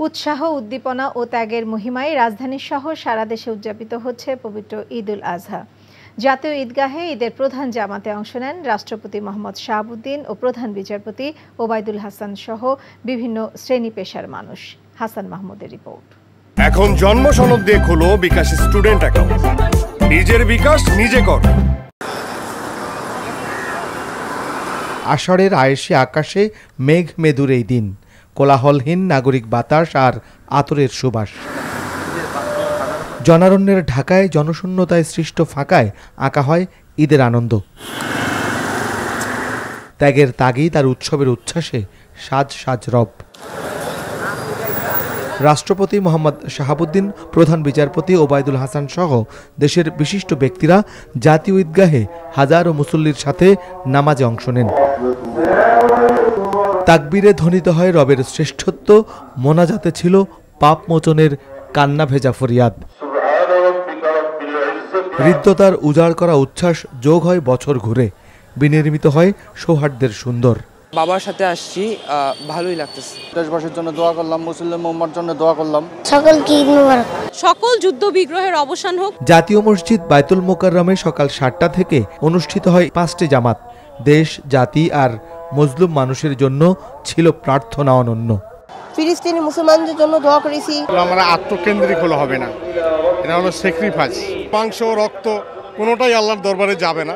উৎসাহ, উদ্দীপনা ও ত্যাগের মহিমায় রাজধানীসহ সারা দেশে উদযাপিত হচ্ছে পবিত্র ঈদুল আজহা। জাতীয় ঈদগাহে ঈদের প্রধান জামাতে অংশ নেন রাষ্ট্রপতি মোহাম্মদ শাহাবুদ্দিন ও প্রধান বিচারপতি ওবায়দুল হাসান সহ বিভিন্ন শ্রেণী পেশার মানুষ। হাসান মাহমুদের রিপোর্ট। এখন জন্ম সনদ দিয়ে খোলো বিকাশ স্টুডেন্ট অ্যাকাউন্ট। নিজের বিকাশ নিজে কর। আষাঢ়ের আয়েশে আকাশে মেঘ মেদুর এই দিন, কোলাহলহীন নাগরিক বাতাস আর আতরের সুবাস। জনারণ্যের ঢাকায় জনশূন্যতায় সৃষ্ট ফাঁকায় আঁকা হয় ঈদের আনন্দ। ত্যাগের তাগিদ আর উৎসবের উচ্ছ্বাসে সাজ সাজ রব। রাষ্ট্রপতি মোহাম্মদ শাহাবুদ্দিন, প্রধান বিচারপতি ওবায়দুল হাসান সহ দেশের বিশিষ্ট ব্যক্তিরা জাতীয় ঈদগাহে হাজারো মুসল্লির সাথে নামাজে অংশ নেন। তাকবীরে ধ্বনিত হয় রবের শ্রেষ্ঠত্ব, মোনাজাতে ছিল পাপ মোচনের কান্না ভেজা ফরিয়াদ। হৃদ্যতার উজাড় করা উচ্ছ্বাস যোগ হয় বছর ঘুরে, বিনির্মিত হয় সৌহার্দ্যের সুন্দর। বাবার সাথে আসছি, ভালোই লাগতেছে। দেশবাসীর জন্য দোয়া করলাম, মুসলিম উম্মার জন্য দোয়া করলাম। সকলকে ঈদ মোবারক। সকল যুদ্ধ বিগ্রহের অবসান হোক। জাতীয় মসজিদ বাইতুল মোকাররমে সকাল 7টা থেকে অনুষ্ঠিত হয় 5টি জামাত। দেশ, জাতি আর মজলুম মানুষের জন্য ছিল প্রার্থনা অনন্য। ফিলিস্তিনি মুসলমানদের জন্য দোয়া করেছি। আমরা আত্মকেন্দ্রিক হলে হবে না, এটা হলো স্যাক্রিফাইস। মাংস, রক্ত কোনোটাই আল্লাহর দরবারে যাবে না,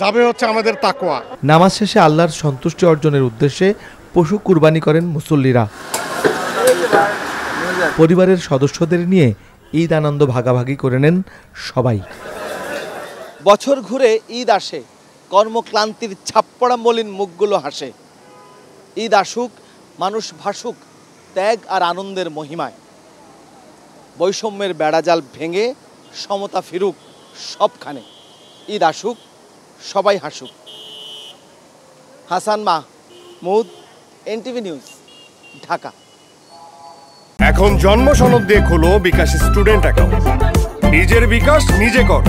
যাবে হচ্ছে আমাদের তাকওয়া। নামাজ শেষে আল্লাহর সন্তুষ্টি অর্জনের উদ্দেশ্যে পশু কুরবানি করেন মুসল্লিরা। পরিবারের সদস্যদের নিয়ে ঈদ আনন্দ ভাগাভাগি করে নেন সবাই। বছর ঘুরে ঈদ আসে, কর্মক্লান্তির ছাপ্পড়া মলিন মুখগুলো হাসে। ঈদ আসুক, মানুষ ভাসুক ত্যাগ আর আনন্দের মহিমায়। বৈষম্যের বেড়াজাল ভেঙে সমতা ফিরুক সবখানে। ঈদ আসুক, সবাই হাসুক। Hasan Mahmud, NTV news, Dhaka. এখন জন্ম সনদ দিয়ে খোলো বিকাশ স্টুডেন্ট অ্যাকাউন্ট। নিজের বিকাশ নিজে কর।